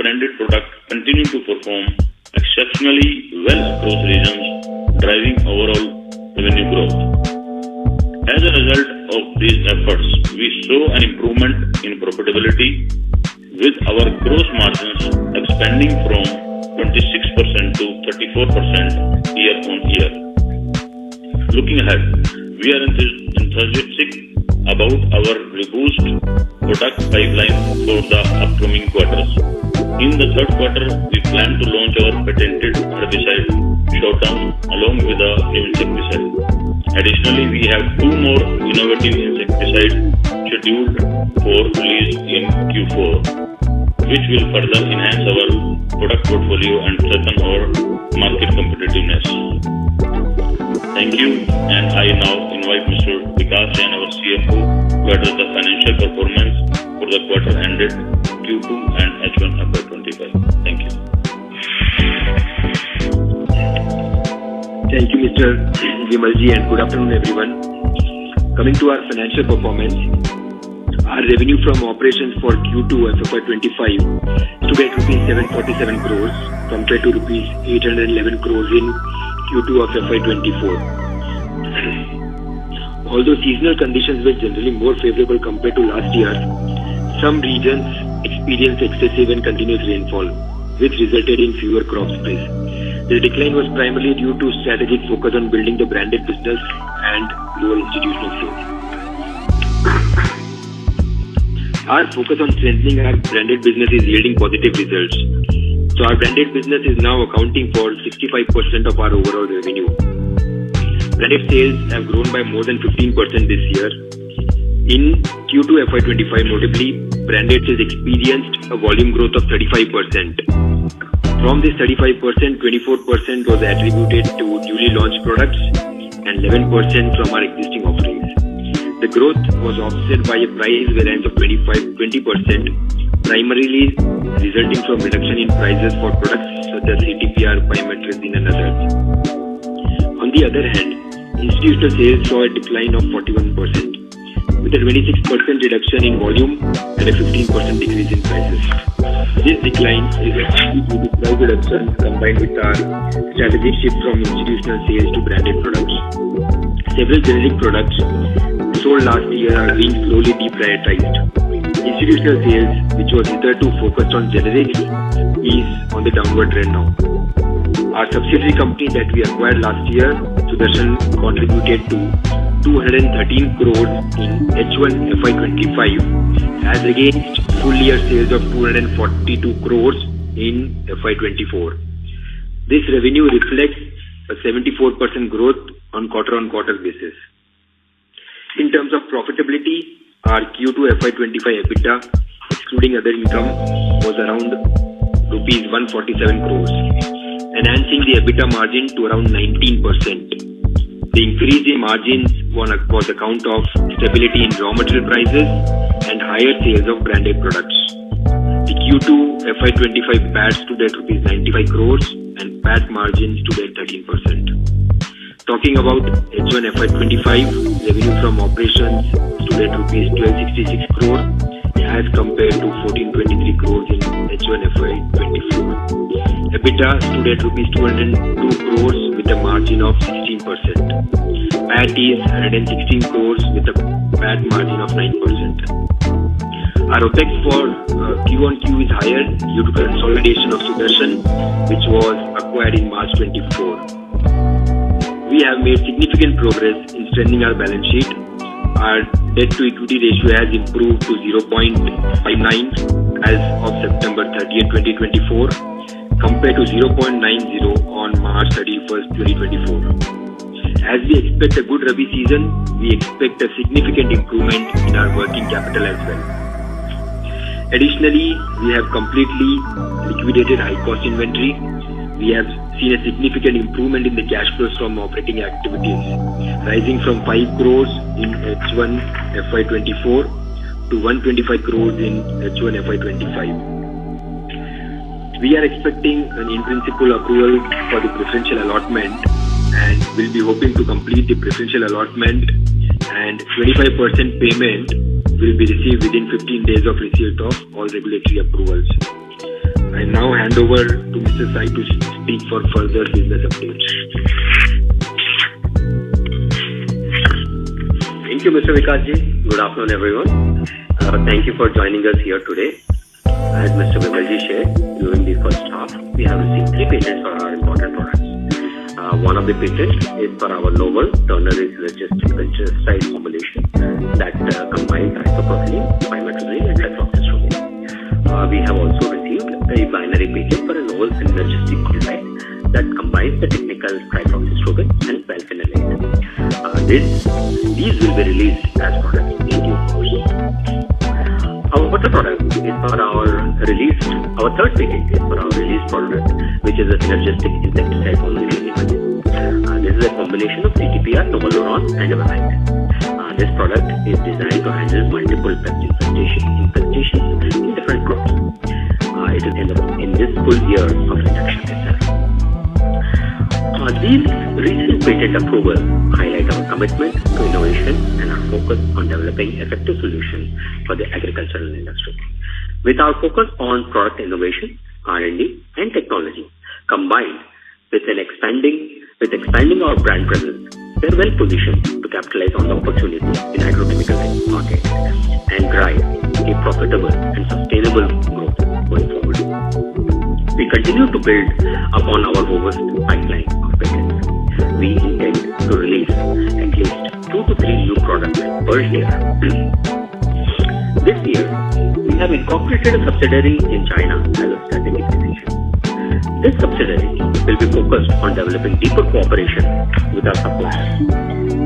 branded products continue to perform exceptionally well across regions, driving overall revenue growth. As a result of these efforts, we saw an improvement in profitability, with our gross margins expanding from 26% to 34% year-on-year. Looking ahead, we are enthusiastic about our robust product pipeline for the upcoming quarters. In the third quarter, we plan to launch our patented herbicide, Showdown, along with a new insecticide. Additionally, we have two more innovative insecticides scheduled for release in Q4, which will further enhance our product portfolio and strengthen our market competitiveness. Thank you, and I now invite Mr. Vikas Jain, our CFO, to address the financial performance for the quarter ended Q2 and H1 FY25. Thank you. Thank you, Mr. Vimalji, and good afternoon, everyone. Coming to our financial performance, our revenue from operations for Q2 FY25 stood at rupees 747 crores compared to rupees 811 crores in Q2 of FY24. Although seasonal conditions were generally more favorable compared to last year, some regions experienced excessive and continuous rainfall, which resulted in fewer crop sprays. The decline was primarily due to strategic focus on building the branded business and lower institutional sales. Our focus on strengthening our branded business is yielding positive results. So our branded business is now accounting for 65% of our overall revenue. Branded sales have grown by more than 15% this year. In Q2 FY25, notably, branded sales experienced a volume growth of 35%. From this 35%, 24% was attributed to newly launched products and 11% from our existing offerings. The growth was offset by a price variance of 20%, primarily resulting from reduction in prices for products such as ATPR, pymetrozine, and others. On the other hand, institutional sales saw a decline of 41%, with a 26% reduction in volume and a 15% decrease in prices. This decline is actually due to price reduction combined with our strategic shift from institutional sales to branded products. Several generic products sold last year are being slowly deprioritized. Institutional sales, which was hitherto focused on generics, is on the downward trend now. Our subsidiary company that we acquired last year, Sudarshan, contributed to 213 crores in H1 FY25 as against full year sales of 242 crores in FY24. This revenue reflects a 74% growth on quarter-on-quarter basis. In terms of profitability, our Q2 FY25 EBITDA, excluding other income, was around rupees 147 crores, enhancing the EBITDA margin to around 19%. The increase in margins was account of stability in raw material prices and higher sales of branded products. The Q2 FY25 PAT stood at rupees 95 crores and PAT margins stood at 13%. Talking about H1 FY25, revenue from operations stood at rupees 1266 crores as compared to 1423 crores in H1 FY24. EBITDA stood at rupees 202 crores with a margin of 16%. PAT is 116 crores with a PAT margin of 9%. Our OPEX for Q1Q is higher due to consolidation of Sudarshan, which was acquired in March 24. We have made significant progress in strengthening our balance sheet. Our debt-to-equity ratio has improved to 0.59 as of September 30th, 2024, compared to 0.90 on March 31st, 2024. As we expect a good Rabi season, we expect a significant improvement in our working capital as well. Additionally, we have completely liquidated high-cost inventory. We have seen a significant improvement in the cash flows from operating activities, rising from 5 crores in H1 FY24 to 125 crores in H1 FY25. We are expecting an in-principle approval for the preferential allotment and will be hoping to complete the preferential allotment, and 25% payment will be received within 15 days of receipt of all regulatory approvals. I hand over to Mr. Sai to speak for further business updates. Thank you, Mr. Vikasji. Good afternoon, everyone. Thank you for joining us here today. As Mr. Vimalji shared, during the first half, we have received 3 patents for our important products. One of the patents is for our novel ternary synergistic pesticide formulation that combines isopropyl, pymetrozine, and cycloxystrobin. We have also received a binary patent for a novel synergistic pesticide that combines the technical cycloxystrobin and valphenolate. These will be released as products in due course. Our third product is for our third patent is for our released product, which is a synergistic insecticide formulation. This is a combination of CTPR, novaluron, and everamectin. This product is designed to handle multiple pest infestations in different crops. It is in this full year of introduction itself. These recent patent approvals highlight our commitment to innovation and our focus on developing effective solutions for the agricultural industry. With our focus on product innovation, R&D, and technology, combined with expanding our brand presence, we are well positioned to capitalize on the opportunity in agrochemical market and drive a profitable and sustainable growth going forward. We continue to build upon our robust pipeline of patents. We intend to release at least 2 to 3 new products per year. This year, we have incorporated a subsidiary in China as a strategic decision. This subsidiary will be focused on developing deeper cooperation with our suppliers.